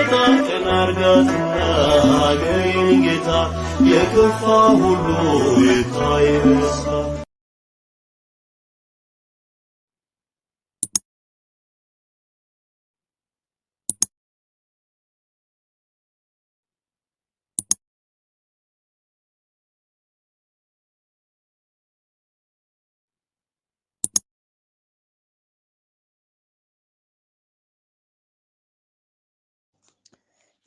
ጌታ ቀና አርጋትና አገሬን ጌታ የከፋ ሁሉ ይታይሳ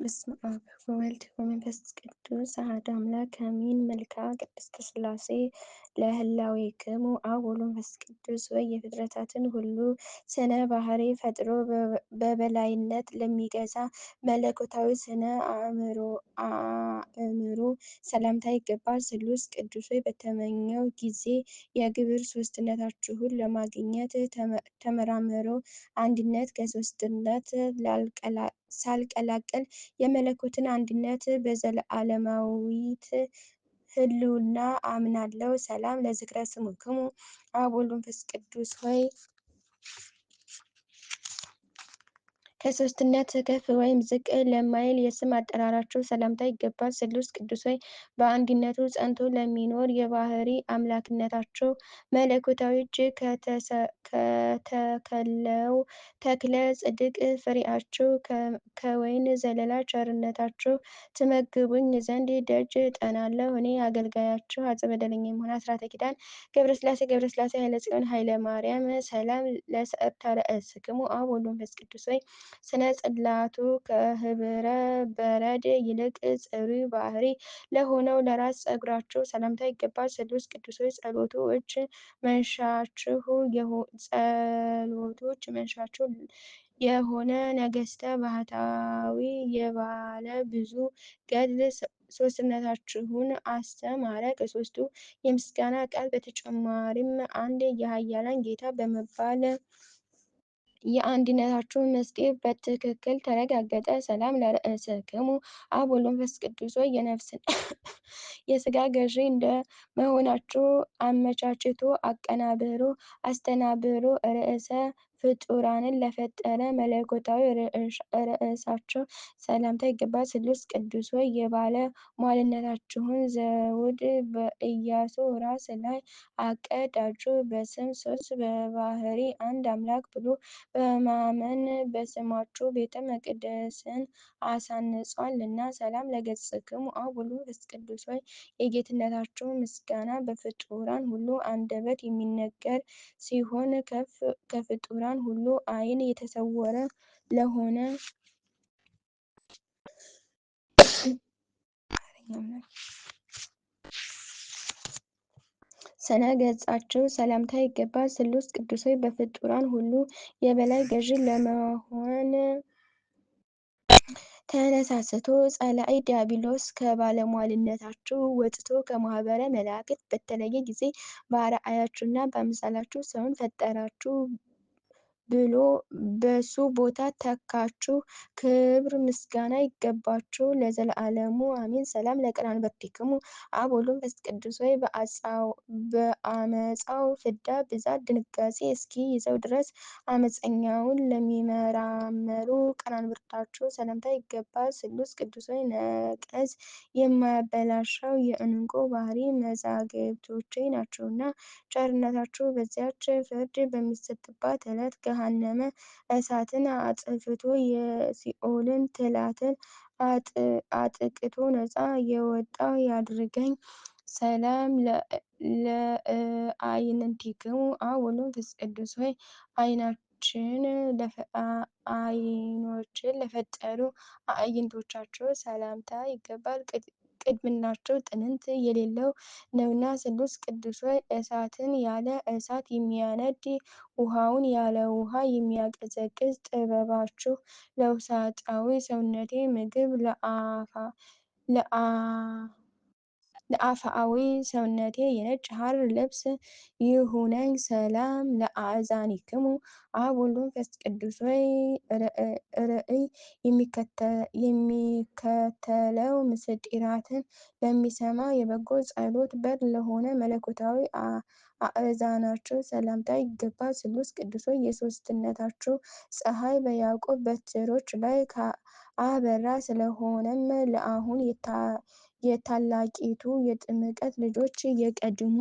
በስመ አብ ወወልድ ወመንፈስ ቅዱስ አሐዱ አምላክ አሜን። መልክዓ ቅድስት ሥላሴ ለህላዌክሙ አብ ወወልድ ወመንፈስ ቅዱስ ወይ የፍጥረታትን ሁሉ ስነ ባህሪ ፈጥሮ በበላይነት ለሚገዛ መለኮታዊ ስነ አእምሮ ሰላምታ ይገባል። ስሉስ ቅዱስ ወይ በተመኘው ጊዜ የግብር ሶስትነታችሁን ለማግኘት ተመራምሮ አንድነት ከሶስትነት ሳልቀላቅል የመለኮትን አንድነት በዘለዓለማዊት ህልውና አምናለሁ። ሰላም ለዝክረ ስሙክሙ አብ ወወልድ ወመንፈስ ቅዱስ ሆይ ከሶስትነት ከፍ ወይም ዝቅ ለማይል የስም አጠራራቸው ሰላምታ ይገባል። ስሉስ ቅዱስ ሆይ በአንድነቱ ጸንቶ ለሚኖር የባህሪ አምላክነታቸው መለኮታዊ እጅ ከተከለው ተክለ ጽድቅ ፍሬያቸው ከወይን ዘለላ ቸርነታቸው ትመግቡኝ ዘንድ ደጅ እጠናለሁ። እኔ አገልጋያቸው አፄ በደለኛ የመሆን አስራተ ኪዳን ገብረስላሴ ኃይለ ጽዮን ኃይለ ማርያም ሰላም ለሰዕርተ ርእስክሙ አብ ወወልድ ወመንፈስ ቅዱስ ሆይ ስነ ጽላቱ ከህብረ በረድ ይልቅ ጽሩይ ባህሪ ለሆነው ለራስ ጸጉራቸው ሰላምታ ይገባል። ስሉስ ቅዱስ ሆይ ጸሎቶች መንሻቸው የሆነ ነገስተ ባህታዊ የባለ ብዙ ገድል ሶስትነታችሁን አስተማረ። ከሶስቱ የምስጋና ቃል በተጨማሪም አንድ የኃያላን ጌታ በመባል የአንድነታችሁ ምስጢር በትክክል ተረጋገጠ። ሰላም ለርእስክሙ አብ ወወልድ ወመንፈስ ቅዱስ ሆይ የነፍስን የስጋ ገዢ እንደ መሆናችሁ አመቻችቶ አቀናብሮ አስተናብሮ ርዕሰ ፍጡራንን ለፈጠረ መለኮታዊ ርዕሳቸው ሰላምታ ይገባል። ስሉስ ቅዱስ ሆይ የባለ ሟልነታችሁን ዘውድ በኢያሱ ራስ ላይ አቀዳጁ። በስም ሶስት በባህሪ አንድ አምላክ ብሎ በማመን በስማችሁ ቤተ መቅደስን አሳንጿልና። ሰላም ለገጽክሙ አብ ወወልድ ወመንፈስ ቅዱስ ሆይ የጌትነታችሁ ምስጋና በፍጡራን ሁሉ አንደበት የሚነገር ሲሆን ከፍጡራን ሁሉ ዓይን የተሰወረ ለሆነ ስነ ገጻቸው ሰላምታ ይገባል። ስሉስ ቅዱስ ሆይ በፍጡራን ሁሉ የበላይ ገዢ ለመሆን ተነሳስቶ ጸላኢ ዲያብሎስ ከባለሟልነታችሁ ወጥቶ ከማህበረ መላእክት በተለየ ጊዜ በአርአያችሁና በአምሳላችሁ ሰውን ፈጠራችሁ ብሎ በሱ ቦታ ተካችሁ። ክብር ምስጋና ይገባችሁ ለዘለዓለሙ አሜን። ሰላም ለቀናንብርቲክሙ አብ ወወልድ ወመንፈስ ቅዱስ ሆይ በአመፃው ፍዳ ብዛት ድንጋጼ እስኪ ይዘው ድረስ አመፀኛውን ለሚመራመሩ ቀናንብርታችሁ ሰላምታ ይገባል። ስሉስ ቅዱስ ሆይ ነቀዝ የማያበላሸው የእንቁ ባህሪ መዛግብቶቼ ናቸውና ቸርነታችሁ በዚያች ፍርድ በሚሰጥባት ዕለት ገሃነመ እሳትን አጥፍቶ የሲኦልን ትላትን አጥቅቶ ነፃ የወጣው ያድርገኝ። ሰላም ለአዕይንቲክሙ አብ ወወልድ ወመንፈስ ቅዱስ ሆይ ዓይኖችን ለፈጠሩ አዕይንቶቻቸው ሰላምታ ይገባል። ቅድምናቸው ጥንት የሌለው ነውና። ስሉስ ቅዱስ ሆይ እሳትን ያለ እሳት የሚያነድ ውሃውን ያለ ውሃ የሚያቀዘቅዝ ጥበባችሁ ለውሳጣዊ ሰውነቴ ምግብ ለአፍአዊ ሰውነቴ የነጭ ሐር ልብስ ይሁነኝ። ሰላም ለአእዛኒክሙ አብ ወወልድ ወመንፈስ ቅዱስ ሆይ ርእይ የሚከተለው ምስጢራትን ለሚሰማ የበጎ ጸሎት በር ለሆነ መለኮታዊ አእዛናቸው ሰላምታ ይገባል። ስሉስ ቅዱስ ሆይ የሶስትነታቸው ፀሐይ በያዕቆብ በትሮች ላይ አበራ። ስለሆነም ለአሁን የታላቂቱ የጥምቀት ልጆች የቀድሞ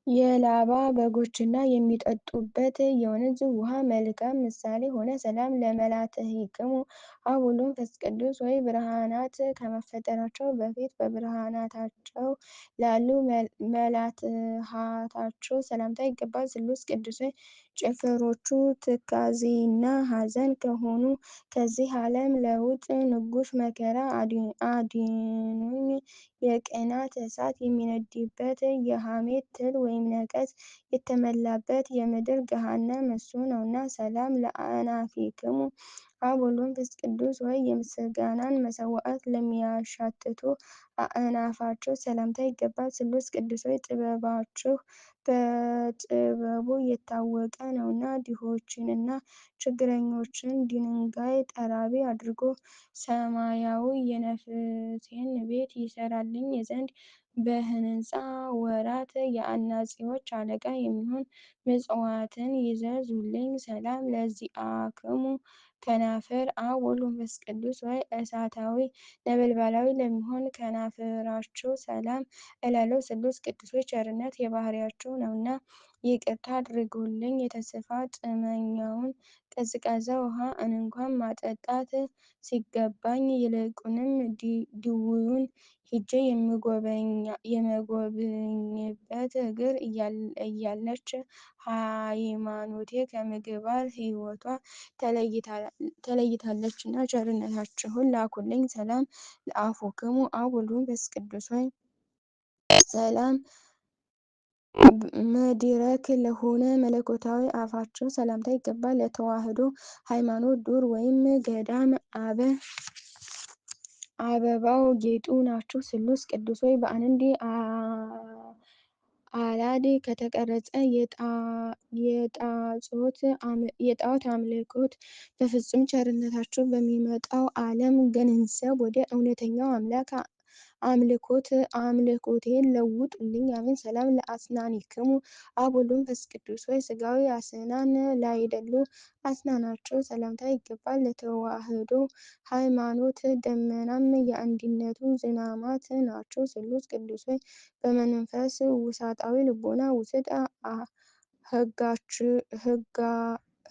የላባ በጎችና የሚጠጡበት የወንዝ ውሃ መልካም ምሳሌ ሆነ። ሰላም ለመላትሂክሙ አብ ወወልድ ወመንፈስ ቅዱስ ወይ ብርሃናት ከመፈጠራቸው በፊት በብርሃናታቸው ላሉ መላትሃታቸው ሰላምታ ይገባል። ስሉስ ቅዱስ ሆይ ጭፍሮቹ ትካዜና ሐዘን ከሆኑ ከዚህ ዓለም ለውጥ ንጉሥ መከራ አድኑኝ። የቅናት እሳት የሚነድበት የሐሜት ትል ወይም ነቀዝ የተመላበት የምድር ገሃነም እሱ ነውና። ሰላም ለአናፊክሙ አብ ወወልድ ወመንፈስ ቅዱስ ወይ የምስጋናን መሥዋዕት ለሚያሻትቱ አእናፋቸው ሰላምታ ይገባል። ስሉስ ቅዱስ ሆይ ጥበባችሁ በጥበቡ የታወቀ ነውና ድሆችንና ችግረኞችን ድንጋይ ጠራቢ አድርጎ ሰማያዊ የነፍሴን ቤት ይሠራልኝ ዘንድ በህንፃ ወራት የአናጺዎች አለቃ የሚሆን ምጽዋትን ይዘዙልኝ። ሰላም ለዚአክሙ ከናፍር አብ ወወልድ ወመንፈስ ቅዱስ ወይ እሳታዊ ነበልባላዊ ለሚሆን ከናፍራቸው ሰላም እላለሁ። ስሉስ ቅዱስ ሆይ ቸርነት የባህሪያቸው ነውና ይቅርታ አድርጉልኝ። የተስፋ ጥመኛውን ቀዝቃዛ ውሃ እንኳን ማጠጣት ሲገባኝ ይልቁንም ድውዩን ሄጄ የምጎበኝበት እግር እያለች ሃይማኖቴ ከምግባር ሕይወቷ ተለይታለችና ቸርነታችሁን ላኩልኝ። ሰላም ለአፉክሙ አብ ወወልድ ወመንፈስ ቅዱስ ሆይ ሰላም መድረክ ለሆነ መለኮታዊ አፋቸው ሰላምታ ይገባል። ለተዋሕዶ ሃይማኖት ዱር ወይም ገዳም አበባው ጌጡ ናችሁ። ስሉስ ቅዱስ ሆይ በአንድ አላድ ከተቀረጸ የጣዖት አምልኮት በፍጹም ቸርነታችሁ በሚመጣው ዓለም ገንዘብ ወደ እውነተኛው አምላክ አምልኮቴን ለውጡልኝ። አሜን። ሰላም ለአስናኒክሙ አብ ወወልድ ወመንፈስ ቅዱስ ሆይ ሥጋዊ አስናን ላይደሉ አስናናቸው ሰላምታ ይገባል። ለተዋሕዶ ሃይማኖት ደመናም የአንድነቱ ዝናማት ናቸው። ስሉስ ቅዱስ ሆይ በመንፈስ ውሳጣዊ ልቦና ውስጥ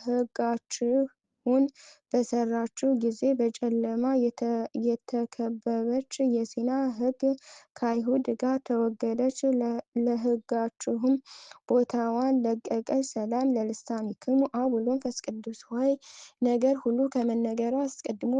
ሕጋችሁን በሰራችሁ ጊዜ በጨለማ የተከበበች የሲና ሕግ ከአይሁድ ጋር ተወገደች፣ ለሕጋችሁም ቦታዋን ለቀቀች። ሰላም ለልሳኒክሙ አብ ወወልድ ወመንፈስ ቅዱስ ሆይ ነገር ሁሉ ከመነገሩ አስቀድሞ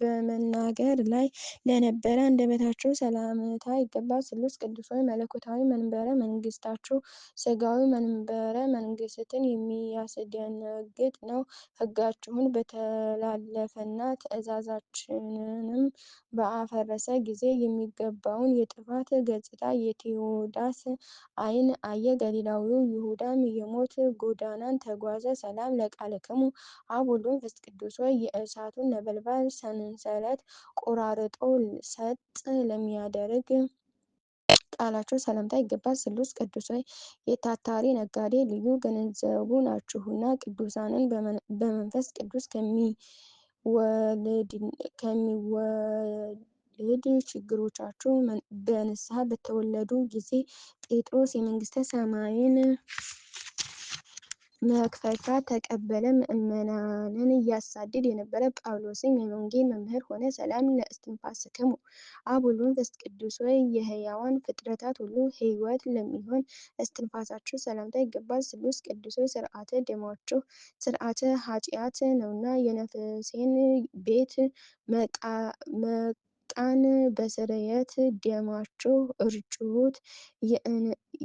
በመናገር ላይ ለነበረ አንደበታቸው ሰላምታ ይገባል። ስሉስ ቅዱስ ሆይ መለኮታዊ መንበረ መንግሥታችሁ ሥጋዊ መንበረ መንግሥትን የሚያስደነግጥ ነው። ሕጋችሁን በተላለፈና ትእዛዛችንንም በአፈረሰ ጊዜ የሚገባውን የጥፋት ገጽታ የቴዎዳስ ዓይን አየ። ገሊላዊው ይሁዳም የሞት ጎዳናን ተጓዘ። ሰላም ለቃልክሙ አብ ወወልድ ወመንፈስ ቅዱስ ሆይ የእሳቱን ነበልባል ሰንሰለት ቆራርጦ ሰጥ ለሚያደርግ ቃላቸው ሰላምታ ይገባል። ስሉስ ቅዱስ ሆይ የታታሪ ነጋዴ ልዩ ገንዘቡ ናችሁና ቅዱሳንን በመንፈስ ቅዱስ ከሚወልድ ችግሮቻችሁ በንስሐ በተወለዱ ጊዜ ጴጥሮስ የመንግሥተ ሰማይን መክፈቻ ተቀበለ። ምዕመናንን ያሳድድ የነበረ ጳውሎስም የወንጌል መምህር ሆነ። ሰላም ለእስትንፋስክሙ አብ ወወልድ ወመንፈስ ቅዱስ ሆይ የሕያዋን ፍጥረታት ሁሉ ሕይወት ለሚሆን እስትንፋሳችሁ ሰላምታ ይገባል። ስሉስ ቅዱስ ሆይ ሥርዓተ ደማችሁ ሥርዓተ ኃጢአት ነውና የነፍሴን ቤት መቃን በስርየት ደማችሁ እርጩት።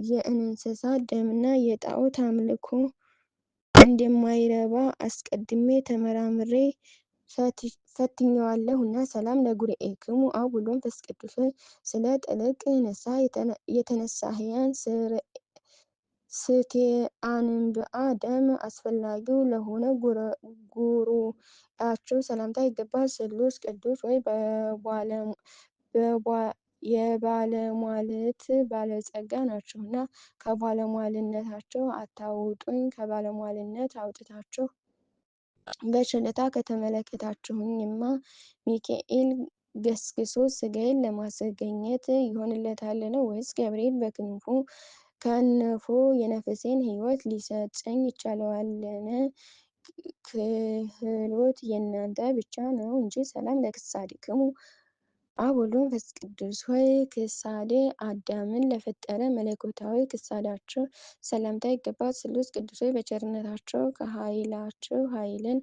የእንስሳ ደምና የጣዖት አምልኮ እንደማይረባ አስቀድሜ ተመራምሬ ፈትኜዋለሁና። ሰላም ለጉርኤክሙ አብ ወወልድ ወመንፈስ ቅዱስ ሆይ ስለ ጥልቅ ንስሐ የተነሳህያን ስቴአንብአ ደም አስፈላጊው ለሆነ ጉሮሮአቸው ሰላምታ ይገባል። ስሉስ ቅዱስ ሆይ የባለሟልት ባለጸጋ ናችሁና ከባለሟልነታቸው አታውጡኝ። ከባለሟልነት አውጥታችሁ በችልታ ከተመለከታችሁኝማ ሚካኤል ገስግሶ ሥጋዬን ለማስገኘት ይሆንለታልን? ወይስ ገብርኤል በክንፉ ከንፎ የነፍሴን ሕይወት ሊሰጠኝ ይቻለዋልን? ክህሎት የእናንተ ብቻ ነው እንጂ። ሰላም ለክሳድክሙ አብ ወወልድ ወመንፈስ ቅዱስ ሆይ ክሳዴ አዳምን ለፈጠረ መለኮታዊ ክሳዳቸው ሰላምታ ይገባል። ስሉስ ቅዱስ ሆይ በቸርነታቸው ከኃይላቸው ኃይልን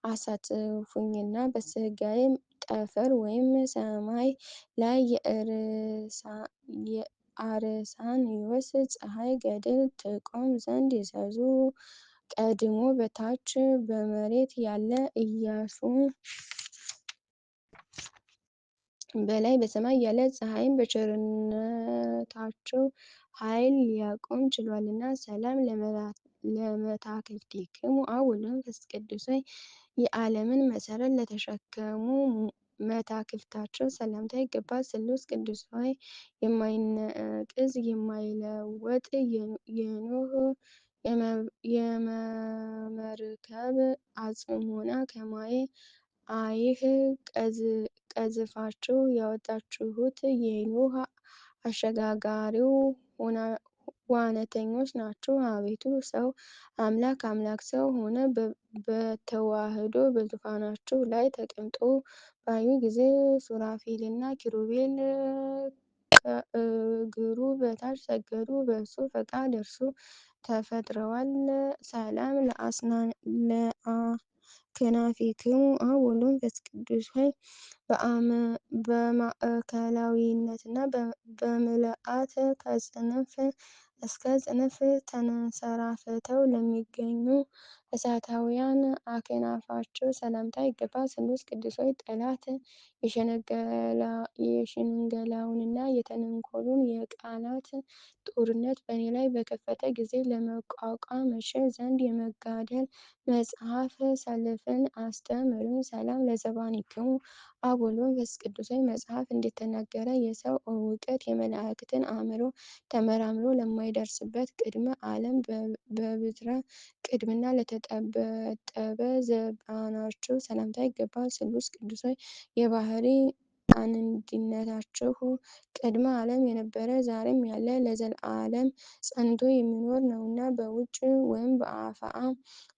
አሳትፉኝና በሥጋዬ ጠፈር ወይም ሰማይ ላይ የአርሳኒዮስ ፀሐይ ገድል ትቆም ዘንድ ይዘዙ። ቀድሞ በታች በመሬት ያለ ኢያሱ በላይ በሰማይ ያለ ፀሐይን በቸርነታቸው ኃይል ሊያቆም ችሏልና። ሰላም ለመታክልቲክሙ አብ ወወልድ ወመንፈስ ቅዱስ ሆይ የዓለምን መሰረት ለተሸከሙ መታክልታቸው ሰላምታ ይገባል። ስሉስ ቅዱስ ሆይ የማይነቅዝ የማይለወጥ የኖህ የመርከብ አጽምዖነ ከማየ አይህ ቀዝፋችሁ ያወጣችሁት የኖህ አሸጋጋሪው ዋነተኞች ናችሁ። አቤቱ ሰው አምላክ ሰው ሆነ። በተዋሕዶ በዙፋናቸው ላይ ተቀምጦ ባዩ ጊዜ ሱራፌልና ኪሩቤል ከእግሩ በታች ሰገዱ። በእርሱ ፈቃድ እርሱ ተፈጥረዋል። ሰላም ለአክናፊክሙ አብ ወወልድ ወመንፈስ ቅዱስ ሆይ በማዕከላዊነትና በምልአት ከጽንፍ እስከ ጽንፍ ተንሰራፍተው ለሚገኙ እሳታውያን አክናፋቸው ሰላምታ ይገባል። ስሉስ ቅዱስ ሆይ ጠላት የሽንገላውንና የተንኮሉን የቃላት ጦርነት በእኔ ላይ በከፈተ ጊዜ ለመቋቋም እችል ዘንድ የመጋደል መጽሐፍ ሰልፍን አስተምሩኝ። ሰላም ለዘባኒክሙ አብ ወወልድ ወመንፈስ ቅዱስ ሆይ መጽሐፍ እንደተናገረ የሰው እውቀት የመላእክትን አእምሮ ተመራምሮ ለማይደርስበት ቅድመ ዓለም በብትረ ቅድምና ለተጠበጠበ ዘባናቸው ሰላምታ ይገባል። ስሉስ ቅዱስ ሆይ የባህሪ አንድነታቸው ቅድመ ዓለም የነበረ ዛሬም ያለ ለዘለዓለም ጸንቶ የሚኖር ነውና በውጭ ወይም በአፍአ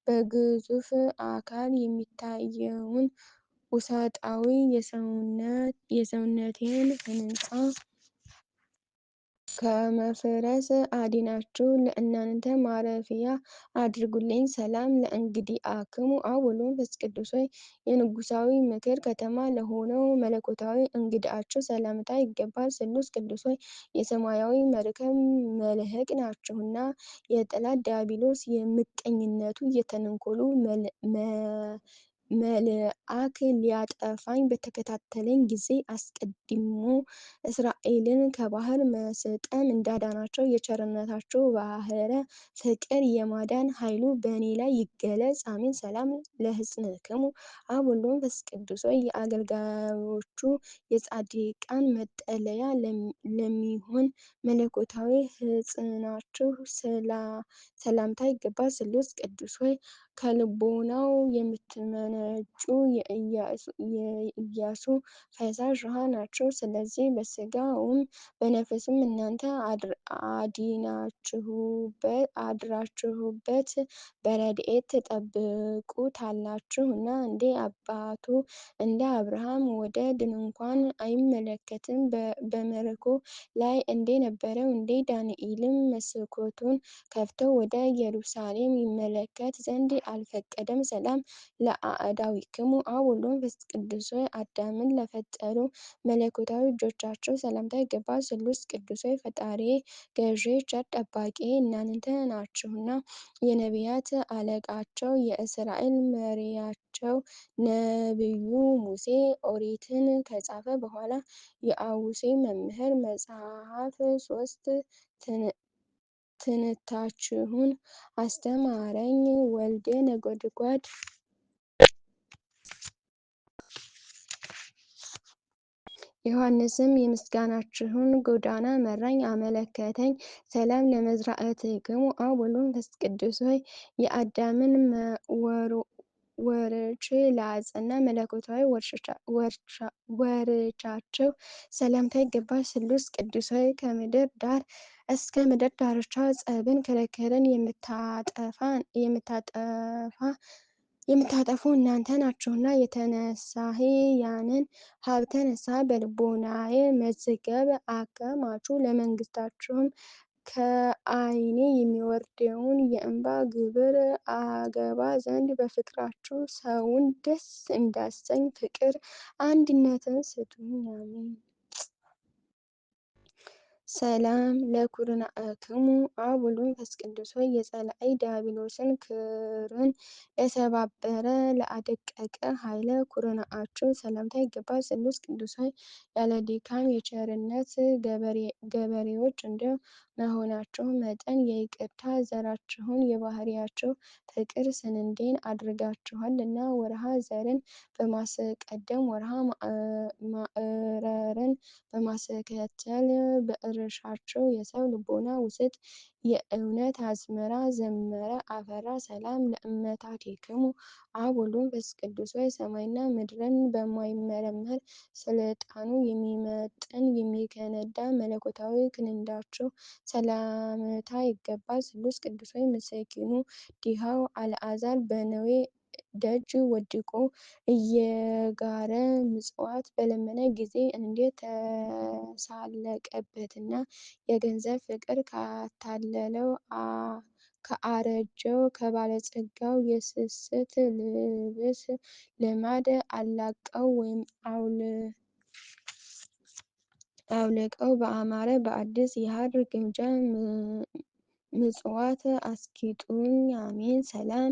በግዙፍ አካል የሚታየውን ውሳጣዊ የሰውነቴን ሕንፃ ከመፍረስ አድናችሁ ለእናንተ ማረፊያ አድርጉልኝ። ሰላም ለእንግዲአክሙ አብ ወወልድ ወመንፈስ ቅዱስ ሆይ የንጉሣዊ ምክር ከተማ ለሆነው መለኮታዊ እንግዳችሁ ሰላምታ ይገባል። ስሉስ ቅዱስ ሆይ የሰማያዊ መርከብ መልህቅ ናችሁና የጠላት ዲያብሎስ የምቀኝነቱ የተንኮሉ መልአክ ሊያጠፋኝ በተከታተለኝ ጊዜ አስቀድሞ እስራኤልን ከባህር መስጠም እንዳዳናቸው የቸርነታቸው ባሕረ ፍቅር የማዳን ኃይሉ በእኔ ላይ ይገለጽ። አሜን። ሰላም ለሕፅንክሙ አብ ወወልድ ወመንፈስ ቅዱስ ሆይ የአገልጋዮቹ የጻድቃን መጠለያ ለሚሆን መለኮታዊ ሕፅናችሁ ሰላምታ ይገባል። ስሉስ ቅዱስ ሆይ ከልቦናው የምትመነጩ የኢያሱ ፈሳሽ ውሃ ናቸው። ስለዚህ በሥጋውም በነፍስም እናንተ አድራችሁበት በረድኤት ትጠብቁታላችሁና። እንደ አባቱ እንደ አብርሃም ወደ ድንኳን አይመለከትም። በምርኮ ላይ እንደነበረው እንደ ዳንኤልም መስኮቱን ከፍቶ ወደ ኢየሩሳሌም ይመለከት ዘንድ አልፈቀደም። ሰላም ለአእዳዊክሙ አብ ወወልድ ወመንፈስ ቅዱስ ሆይ አዳምን ለፈጠሩ መለኮታዊ እጆቻቸው ሰላምታ ይገባል። ስሉስ ቅዱስ ሆይ ፈጣሪዬ፣ ገዢዬ፣ ቸር ጠባቂዬ እናንተ ናችሁና የነቢያት አለቃቸው የእስራኤል መሪያቸው ነቢዩ ሙሴ ኦሪትን ከጻፈ በኋላ የአውሴ መምህር መጽሐፍ ሶስት ትንታችሁን አስተማረኝ። ወልደ ነጎድጓድ ዮሐንስም የምስጋናችሁን ጎዳና መራኝ አመለከተኝ። ሰላም ለመዝራዕትክሙ አብ ወወልድ ወመንፈስ ቅዱስ ሆይ የአዳምን ወርች ለአጸና መለኮታዊ ወርቻቸው ሰላምታ ይገባል። ስሉስ ቅዱስ ሆይ ከምድር ዳር እስከ ምድር ዳርቻ ጸብን ከለከለን የምታጠፉ እናንተ ናችሁና የተነሳህ ያንን ሀብተ ንስሐ በልቦናዬ መዝገብ አከማቹ። ለመንግስታችሁም ከዓይኔ የሚወርደውን የእንባ ግብር አገባ ዘንድ በፍቅራችሁ ሰውን ደስ እንዳሰኝ ፍቅር አንድነትን ስጡኝ። አሜን። ሰላም ለኩርናክሙ አብ ወወልድ ወመንፈስ ቅዱስ ሆይ የጸላኢ ዲያብሎስን ክርን ለሰባበረ ለአደቀቀ ኃይለ ኩርናአችሁ ሰላምታ ይገባል። ስሉስ ቅዱስ ሆይ ያለ ድካም የቸርነት ገበሬዎች እንደ መሆናቸው መጠን የይቅርታ ዘራችሁን የባህሪያቸው ፍቅር ስንዴን አድርጋችኋልና ወርሃ ዘርን በማስቀደም ወርሃ ማዕረርን በማስከተል በእርሻቸው የሰው ልቦና ውስጥ የእውነት አዝመራ ዘመረ አፈራ። ሰላም ለእመታቲክሙ አብ ወወልድ ወመንፈስ ቅዱስ ሆይ ሰማይና ምድርን በማይመረመር ስልጣኑ የሚመጥን የሚከነዳ መለኮታዊ ክንዳቸው ሰላምታ ይገባል። ስሉስ ቅዱስ ሆይ ምስኪኑ ድሃው አልዓዛር በነዌ ደጅ ወድቆ እየጋረ ምጽዋት በለመነ ጊዜ እንዴት ተሳለቀበትና የገንዘብ ፍቅር ካታለለው ከአረጀው ከባለጸጋው የስስት ልብስ ልማድ አላቀው ወይም አውልቀው በአማረ በአዲስ የሐር ግምጃ ምጽዋት አስጊጡኝ። አሜን። ሰላም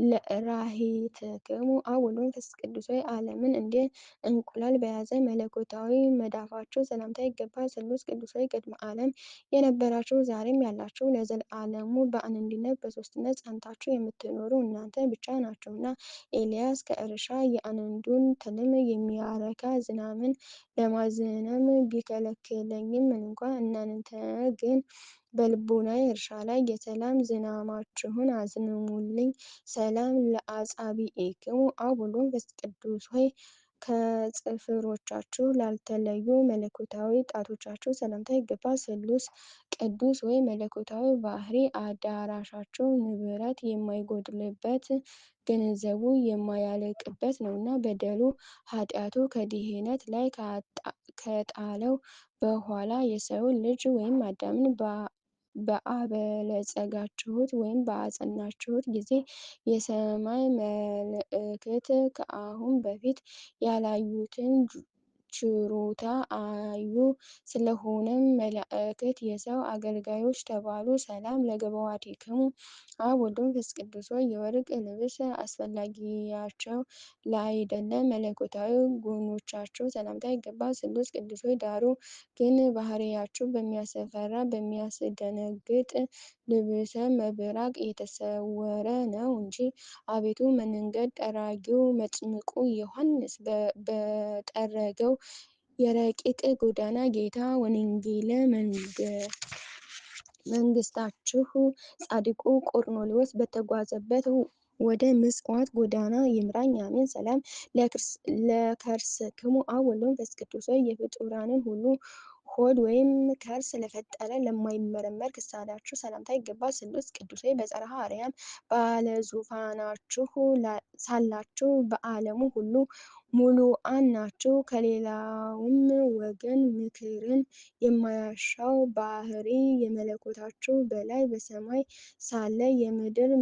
ለራሂትክሙ አብ ወወልድ ወመንፈስ ቅዱስ ሆይ ዓለምን እንደ እንቁላል በያዘ መለኮታዊ መዳፋቸው ሰላምታ ይገባል። ስሉስ ቅዱስ ሆይ ቅድመ ዓለም የነበራችሁ ዛሬም ያላችሁ ለዘላለሙ በአንድነት በሦስትነት ጸንታችሁ የምትኖሩ እናንተ ብቻ ናችሁና ኤልያስ ከእርሻ የአንዱን ትልም የሚያረካ ዝናምን ለማዝነም ቢከለክለኝም እንኳ እናንተ ግን በልቡናዬ እርሻ ላይ የሰላም ዝናማችሁን አዝንሙልኝ። ሰላም ለአጻብዒክሙ አብ ወወልድ ወመንፈስ ቅዱስ ሆይ ከጽፍሮቻችሁ ላልተለዩ መለኮታዊ ጣቶቻችሁ ሰላምታ ይገባል። ስሉስ ቅዱስ ሆይ መለኮታዊ ባህሪ አዳራሻቸው ንብረት የማይጎድልበት ገንዘቡ የማያልቅበት ነውና በደሉ ኃጢአቱ ከድህነት ላይ ከጣለው በኋላ የሰውን ልጅ ወይም አዳምን በአበለጸጋችሁት ወይም በአጸናችሁት ጊዜ የሰማይ መላእክት ከአሁን በፊት ያላዩትን ችሮታ አዩ። ስለሆነም መላእክት የሰው አገልጋዮች ተባሉ። ሰላም ለገበዋቲክሙ አብ ወወልድ ወመንፈስ ቅዱስ ሆይ የወርቅ ልብስ አስፈላጊያቸው ላይደለ መለኮታዊ ጎኖቻቸው ሰላምታ ይገባል። ስሉስ ቅዱስ ሆይ ዳሩ ግን ባህሪያችሁ በሚያስፈራ በሚያስደነግጥ ልብሰ መብራቅ የተሰወረ ነው እንጂ። አቤቱ መንገድ ጠራጊው መጥምቁ ዮሐንስ በጠረገው የረቂቅ ጎዳና ጌታ ወንጌለ መንግስታችሁ ጻድቁ ቆርኔሌዎስ በተጓዘበት ወደ ምጽዋት ጎዳና ይምራኝ። አሜን። ሰላም ለከርስክሙ አብ ወወልድ ወመንፈስ ቅዱስ ሆይ የፍጡራንን ሁሉ ሆድ ወይም ከርስ ለፈጠረ ለማይመረመር ክሳዳችሁ ሰላምታ ይገባል። ስሉስ ቅዱስ ሆይ በጽርሐ አርያም ባለዙፋናችሁ ሳላችሁ በዓለሙ ሁሉ ሙሉአን ናችሁ። ከሌላውም ወገን ምክርን የማያሻው ባህሪ የመለኮታችሁ በላይ በሰማይ ሳለ የምድር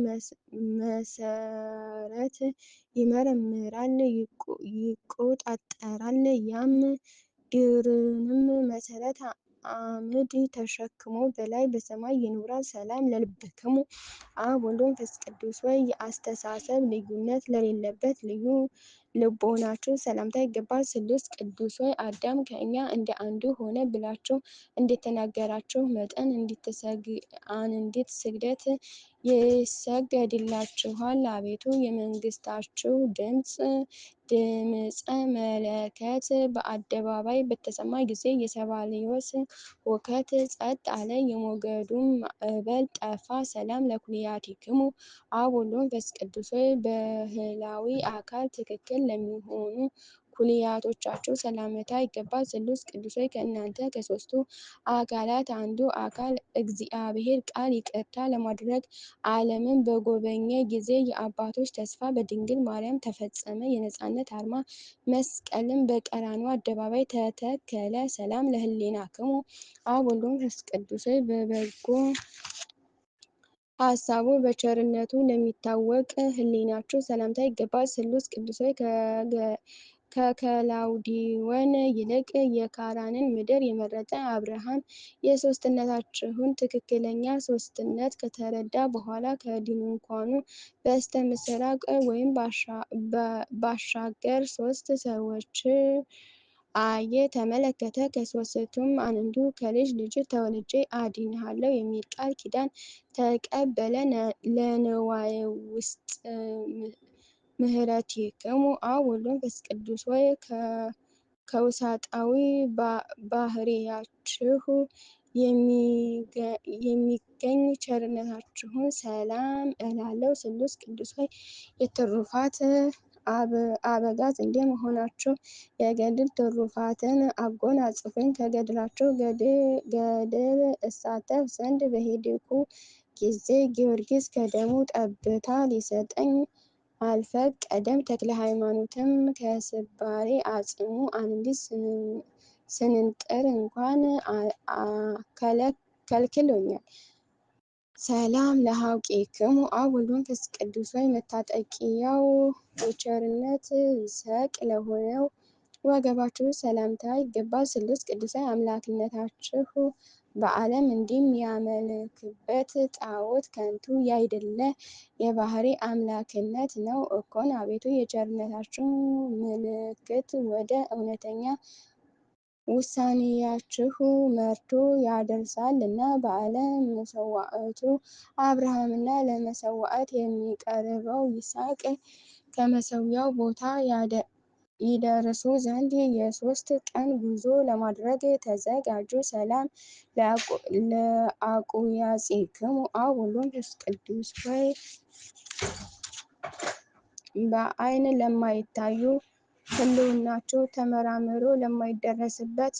መሰረት ይመረምራል ይቆጣጠራል። ያም ድርንም መሰረት አምድ ተሸክሞ በላይ በሰማይ ይኖራል። ሰላም ለልብክሙ አብ ወወልድ ወመንፈስ ቅዱስ ሆይ የአስተሳሰብ ልዩነት ለሌለበት ልዩ ልቦናችሁ ሰላምታ ይገባል። ስሉስ ቅዱስ ሆይ አዳም ከእኛ እንደ አንዱ ሆነ ብላችሁ እንደተናገራችሁ መጠን አንዲት ስግደት ይሰገድላችኋል። አቤቱ የመንግስታችሁ ድምፅ ድምፀ መለከት በአደባባይ በተሰማ ጊዜ የሰባልዮስ ሁከት ጸጥ አለ፣ የሞገዱም ማዕበል ጠፋ። ሰላም ለኩልያቲክሙ አብ ወወልድ ወመንፈስ ቅዱስ። በህላዊ አካል ትክክል ለሚሆኑ ኩልያቶቻችሁ ሰላምታ ይገባል። ስሉስ ቅዱስ ሆይ ከእናንተ ከሦስቱ አካላት አንዱ አካል እግዚአብሔር ቃል ይቅርታ ለማድረግ ዓለምን በጎበኘ ጊዜ የአባቶች ተስፋ በድንግል ማርያም ተፈጸመ። የነፃነት አርማ መስቀልም በቀራንዮ አደባባይ ተተከለ። ሰላም ለህሊናክሙ አብ ወወልድ ወመንፈስ ቅዱስ። በበጎ ሀሳቡ በቸርነቱ ለሚታወቅ ህሊናችሁ ሰላምታ ይገባል። ስሉስ ቅዱስ ሆይ ከከላውዲዮን ይልቅ የካራንን ምድር የመረጠ አብርሃም የሦስትነታችሁን ትክክለኛ ሦስትነት ከተረዳ በኋላ ከድንኳኑ በስተ ምስራቅ ወይም ባሻገር ሦስት ሰዎች አየ፣ ተመለከተ። ከሦስቱም አንዱ ከልጅ ልጅ ተወልጄ አድንሃለሁ የሚል ቃል ኪዳን ተቀበለ። ለንዋየ ውስጥ ምህረቲክሙ አብ ወወልድ ወመንፈስ ቅዱስ። ሆይ ከውሳጣዊ ባህሪያችሁ የሚገኝ ቸርነታችሁን ሰላም እላለሁ። ስሉስ ቅዱስ ሆይ የትሩፋት አበጋዝ እንደመሆናችሁ የገድል ትሩፋትን አጎናጽፉኝ። ከገድላቸው ገድል እሳተፍ ዘንድ በሄድኩ ጊዜ ጊዮርጊስ ከደሙ ጠብታ ሊሰጠኝ አልፈቀደም። ተክለ ሃይማኖትም ከስባሬ አጽሙ አንዲት ስንጥር እንኳን ከልክሎኛል። ሰላም ለሐውቂክሙ አብ ወወልድ ወመንፈስ ቅዱስ። ሆይ መታጠቂያው የቸርነት ሰቅ ለሆነው ወገባችሁ ሰላምታ ይገባል። ስሉስ ቅዱስ አምላክነታችሁ በዓለም እንደሚያመልክበት ጣዖት ከንቱ ያይደለ የባህሪ አምላክነት ነው እኮን። አቤቱ የቸርነታችሁ ምልክት ወደ እውነተኛ ውሳኔያችሁ መርቶ ያደርሳልና። በዓለ መሰዋዕቱ አብርሃምና ለመሰዋዕት የሚቀርበው ይስሐቅ ከመሰዊያው ቦታ ይደርሱ ዘንድ የ3 ቀን ጉዞ ለማድረግ ተዘጋጁ። ሰላም ለአቁያጺክሙ አብ ወወልድ ወመንፈስ ቅዱስ። ሆይ በዓይን ለማይታዩ ህልውናቸው ተመራምሮ ለማይደረስበት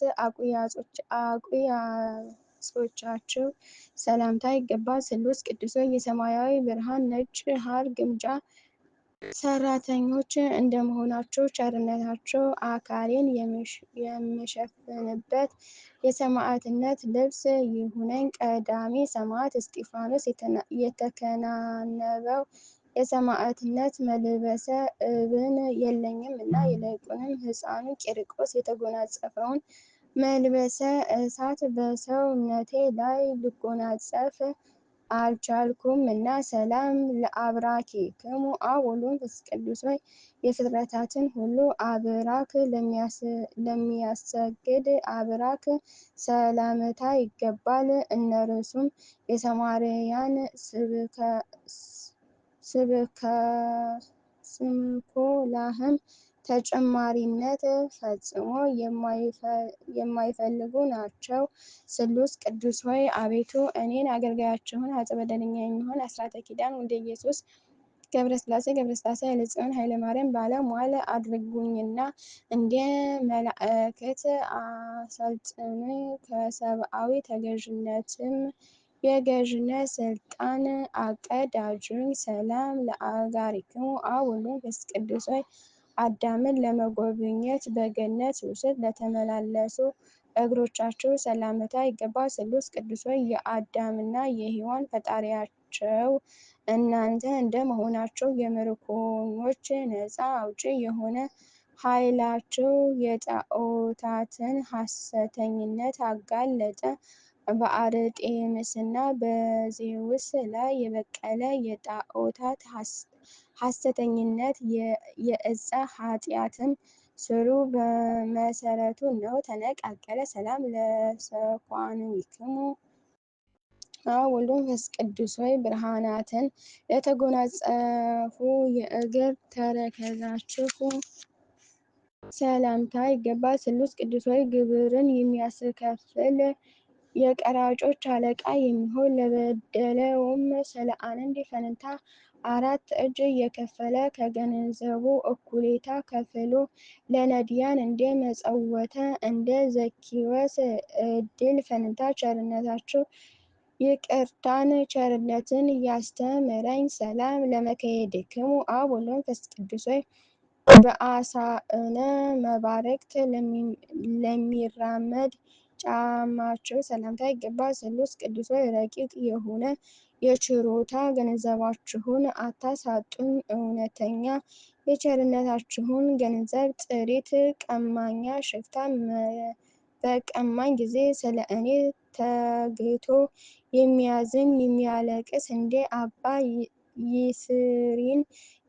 አቁያጾቻቸው ሰላምታ ይገባል። ስሉስ ቅዱስ የሰማያዊ ብርሃን ነጭ ሐር ግምጃ ሰራተኞች እንደመሆናቸው ቸርነታቸው አካሌን የምሸፍንበት የሰማዕትነት ልብስ ይሁነኝ። ቀዳሜ ሰማዕት እስጢፋኖስ የተከናነበው የሰማዕትነት መልበሰ እብን የለኝም እና ይልቁንም ሕፃኑ ቂርቆስ የተጎናጸፈውን መልበሰ እሳት በሰውነቴ ላይ ልጎናጸፍ አልቻልኩም እና። ሰላም ለአብራኪክሙ አብ ወወልድ ወመንፈስ ቅዱስ። ሆይ የፍጥረታትን ሁሉ አብራክ ለሚያሰግድ አብራክ ሰላምታ ይገባል። እነርሱም የሰማርያን ስብከላህም ተጨማሪነት ፈጽሞ የማይፈልጉ ናቸው። ስሉስ ቅዱስ ሆይ አቤቱ እኔን አገልጋያችሁን አፄ በደለኛ የሚሆን አስራተ ኪዳን ወልደ ኢየሱስ ገብረስላሴ ኃይለ ጽዮን ኃይለ ማርያም ባለሟል አድርጉኝና እንደ መላእክት አሰልጥኑኝ። ከሰብአዊ ተገዥነትም የገዥነት ስልጣን አቀዳጁኝ። ሰላም ለአጋሪክሙ አብ ወወልድ ወመንፈስ ቅዱስ። ሆይ አዳምን ለመጎብኘት በገነት ውስጥ ለተመላለሱ እግሮቻቸው ሰላምታ ይገባል። ስሉስ ቅዱስ ሆይ የአዳምና የሔዋን ፈጣሪያቸው እናንተ እንደመሆናቸው የምርኮኞች ነፃ አውጪ የሆነ ኃይላቸው የጣዖታትን ሐሰተኝነት አጋለጠ። በአርጤምስና በዜውስ ላይ የበቀለ የጣዖታት ሐሰተኝነት የዕፀ ኃጢአትም ሥሩ በመሰረቱ ነው፣ ተነቃቀለ። ሰላም ለሰኳንዊክሙ አብ ወወልድ ወመንፈስ ቅዱስ። ሆይ ብርሃናትን ለተጎናጸፉ የእግር ተረከዛችሁ ሰላምታ ይገባል። ስሉስ ቅዱስ ሆይ ግብርን የሚያስከፍል የቀራጮች አለቃ የሚሆን ለበደለውም ስለ አንድ ፈንታ 4 እጅ እየከፈለ ከገንዘቡ እኩሌታ ከፍሎ ለነዳያን እንደ መጸወተ እንደ ዘኪዎስ ዕድል ፈንታ ቸርነታቸው ይቅርታን ቸርነትን ያስተምረኝ። ሰላም ለመክየድክሙ አብ ወወልድ ወመንፈስ ቅዱስ ሆይ በአሳእነ መባረቅት ለሚራመድ ጫማቸው ሰላምታ ይገባል። ስሉስ ቅዱስ ሆይ ረቂቅ የሆነ የችሮታ ገንዘባችሁን አታሳጡኝ። እውነተኛ የቸርነታችሁን ገንዘብ ጥሪት ቀማኛ ሽፍታ በቀማኝ ጊዜ ስለ እኔ ተግቶ የሚያዝን የሚያለቅስ እንደ አባ ይስሪን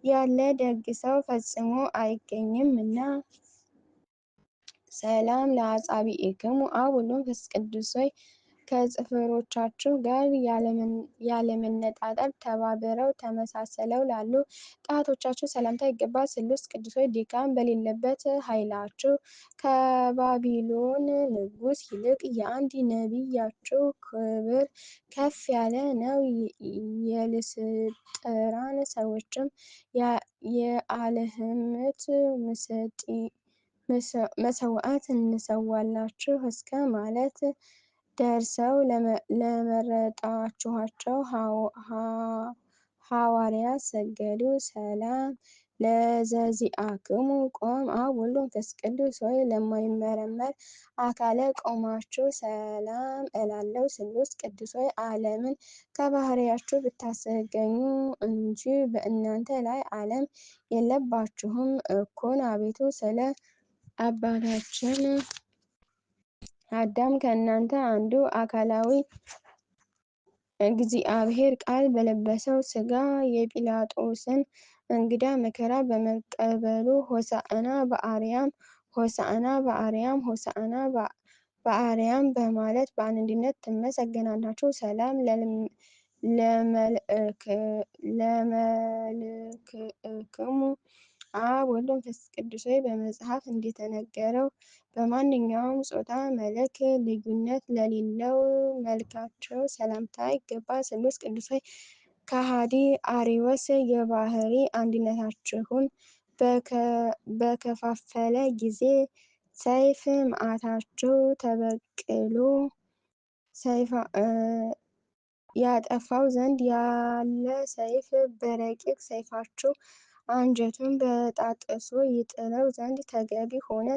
ያለ ደግ ሰው ፈጽሞ አይገኝምና። ሰላም ለአጻብዕክሙ አብ ወወልድ ወመንፈስ ቅዱስ ሆይ ከጽፍሮቻችሁ ጋር ያለመነጣጠል ተባብረው ተመሳስለው ላሉ ጣቶቻችሁ ሰላምታ ይገባል። ስሉስ ቅዱስ ሆይ ድካም በሌለበት ኃይላችሁ ከባቢሎን ንጉሥ ይልቅ የአንድ ነቢያችሁ ክብር ከፍ ያለ ነው። የልስጥራን ሰዎችም የአልህምት መሥዋዕት እንሰዋላችሁ እስከ ማለት ደርሰው ለመረጣችኋቸው ሐዋርያት ሰገዱ። ሰላም ለዘዚአክሙ ቆም አብ ወወልድ ወመንፈስ ቅዱስ ሆይ ለማይመረመር አካለ ቆማችሁ ሰላም እላለሁ። ስሉስ ቅዱስ ሆይ ዓለምን ከባህርያችሁ ብታስገኙ እንጂ በእናንተ ላይ ዓለም የለባችሁም እኮን። አቤቱ ስለ አባታችን አዳም ከእናንተ አንዱ አካላዊ እግዚአብሔር ቃል በለበሰው ሥጋ የጲላጦስን እንግዳ መከራ በመቀበሉ ሆሳዕና በአርያም ሆሳዕና በአርያም ሆሳዕና በአርያም በማለት በአንድነት ትመሰገናላችሁ። ሰላም ለመልክዕክሙ አብ ወወልድ ወመንፈስ ቅዱስ ሆይ በመጽሐፍ እንደተነገረው በማንኛውም ጾታ መልክ ልዩነት ለሌለው መልካቸው ሰላምታ ይገባል። ስሉስ ቅዱስ ሆይ ከሃዲ አርዮስ የባህሪ አንድነታችሁን በከፋፈለ ጊዜ ሰይፍ መዓታችሁ ተበቅሎ ያጠፋው ዘንድ ያለ ሰይፍ በረቂቅ ሰይፋችሁ አንጀቱን በጣጥሶ ይጥለው ዘንድ ተገቢ ሆነ።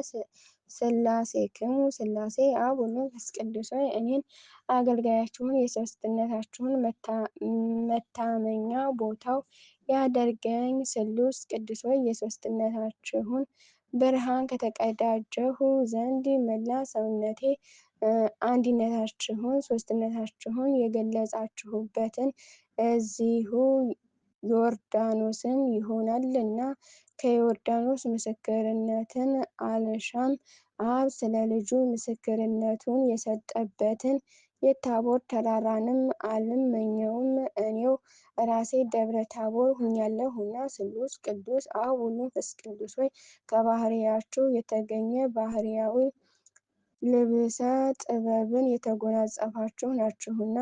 ሥላሴክሙ ሥላሴ አብ ወወልድ ወመንፈስ ቅዱስ ሆይ እኔን አገልጋያችሁን የሦስትነታችሁን መታመኛ ቦታው ያደርገኝ። ስሉስ ቅዱስ ሆይ የሦስትነታችሁን ብርሃን ከተቀዳጀሁ ዘንድ መላ ሰውነቴ አንድነታችሁን ሦስትነታችሁን የገለጻችሁበትን እዚሁ ዮርዳኖስን ይሆናልና ከዮርዳኖስ ምስክርነትን አልሻም። አብ ስለ ልጁ ምስክርነቱን የሰጠበትን የታቦር ተራራንም አልመኘውም፣ እኔው ራሴ ደብረ ታቦር ሁኛለሁና። ስሉስ ቅዱስ አብ ወወልድ ወመንፈስ ቅዱስ ሆይ ከባህርያችሁ የተገኘ ባህርያዊ ልብሰ ጥበብን የተጎናጸፋችሁ ናችሁና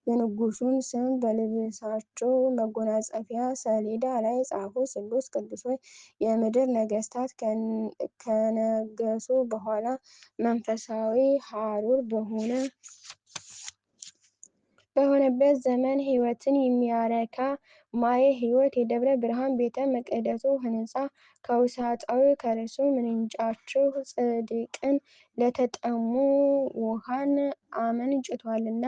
የንጉሡን ስም በልብሳችሁ መጎናጸፊያ ሰሌዳ ላይ ጻፉ። ስሉስ ቅዱስ ሆይ የምድር ነገሥታት ከነገሱ በኋላ መንፈሳዊ ሐሩር በሆነበት ዘመን ሕይወትን የሚያረካ ማየ ሕይወት የደብረ ብርሃን ቤተ መቅደሱ ሕንፃ ከውስጣዊ ከርሱ ምንጫችሁ ጽድቅን ለተጠሙ ውሃን አመንጭቷልና።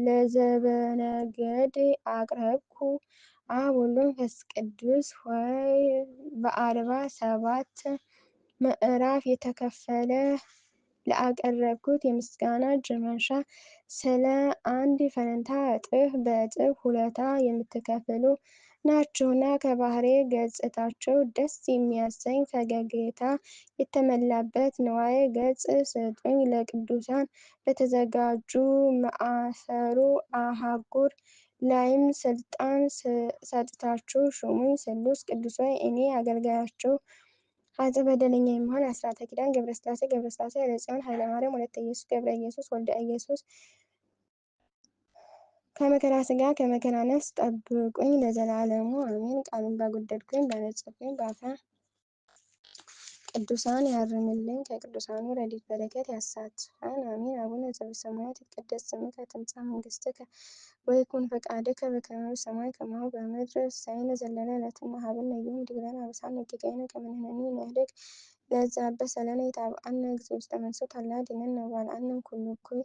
ለዘበነገድ አቅረብኩ አብ ወወልድ ወመንፈስ ቅዱስ ሆይ በ47 ምዕራፍ የተከፈለ ለአቀረብኩት የምስጋና እጅ መንሻ ስለ አንድ ፈንታ እጥፍ በእጥፍ ውለታ የምትከፍሉ ናችሁና ከባሕርይ ገጽታቸው ደስ የሚያሰኝ ፈገግታ የተመላበት ንዋየ ገጽ ስጡኝ። ለቅዱሳን በተዘጋጁ ማዕሰሩ አህጉር ላይም ስልጣን ሰጥታችሁ ሹሙኝ። ስሉስ ቅዱስ ሆይ እኔ አገልጋያችሁ አፄ በደለኛ የመሆን አስራተ ኪዳን ገብረ ሥላሴ ኃይለ ጽዮን ኃይለ ማርያም ወለተ ኢየሱስ ገብረ ኢየሱስ ወልደ ኢየሱስ ከመከራ ሥጋ ከመከራ ነፍስ ጠብቁኝ ለዘላለሙ አሜን። ቃሉን ባጎደልኩኝ ባነጸፍኩኝ በአፈ ቅዱሳን ያርምልኝ፣ ከቅዱሳኑ ረድኤት በረከት ያሳትፈን አሜን። አቡነ ዘበሰማያት ይትቀደስ ስምከ ትምጻእ መንግሥትከ ወይኩን ፈቃድከ በከመ በሰማይ ከማሁ በምድር ሲሳየነ ዘለለ ዕለትነ ሀበነ ዮም ወኅድግ ለነ አበሳነ ወጌጋየነ ከመ ንሕነኒ ንኅድግ ለዘአበሰ ለነ ኢታብአነ እግዚኦ ውስተ መንሱት አላ አድኅነነ ወባልዐነ እምኩሉ እኩይ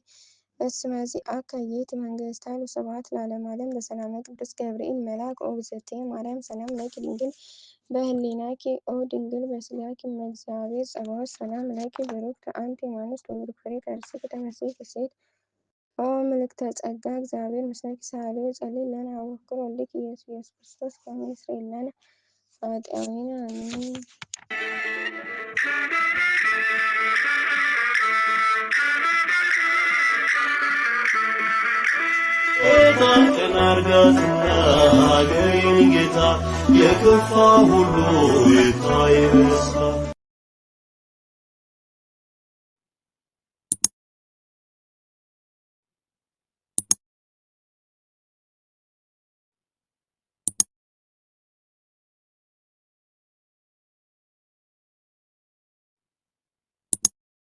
እስመ ዚአከ ይእቲ መንግሥት ኃይል ወስብሐት ለዓለመ ዓለም። በሰላመ ቅዱስ ገብርኤል መልአክ ኦ እግዝእትየ ማርያም ሰላም ለኪ ድንግል በህሊናኪ ኦ ድንግል በሥጋኪ እመ እግዚአብሔር ጸባኦት ሰላም ለኪ ብሩክት አንቲ እምአንስት ወብሩክ ፍሬ ከርሥኪ ተፈሥሒ ፍሥሕት ኦ ምልዕተ ጸጋ እግዚአብሔር ምስለኪ ሳህሊ ወጸልይ ለነ አበክር ወልድኪ ኢየሱስ ክርስቶስ ከመ ይስረይ ለነ ኃጣውኢነ አሜን። ቀን አርጋትና አገሬን ጌታ የከፋ ሁሉ ይታይ በስፋ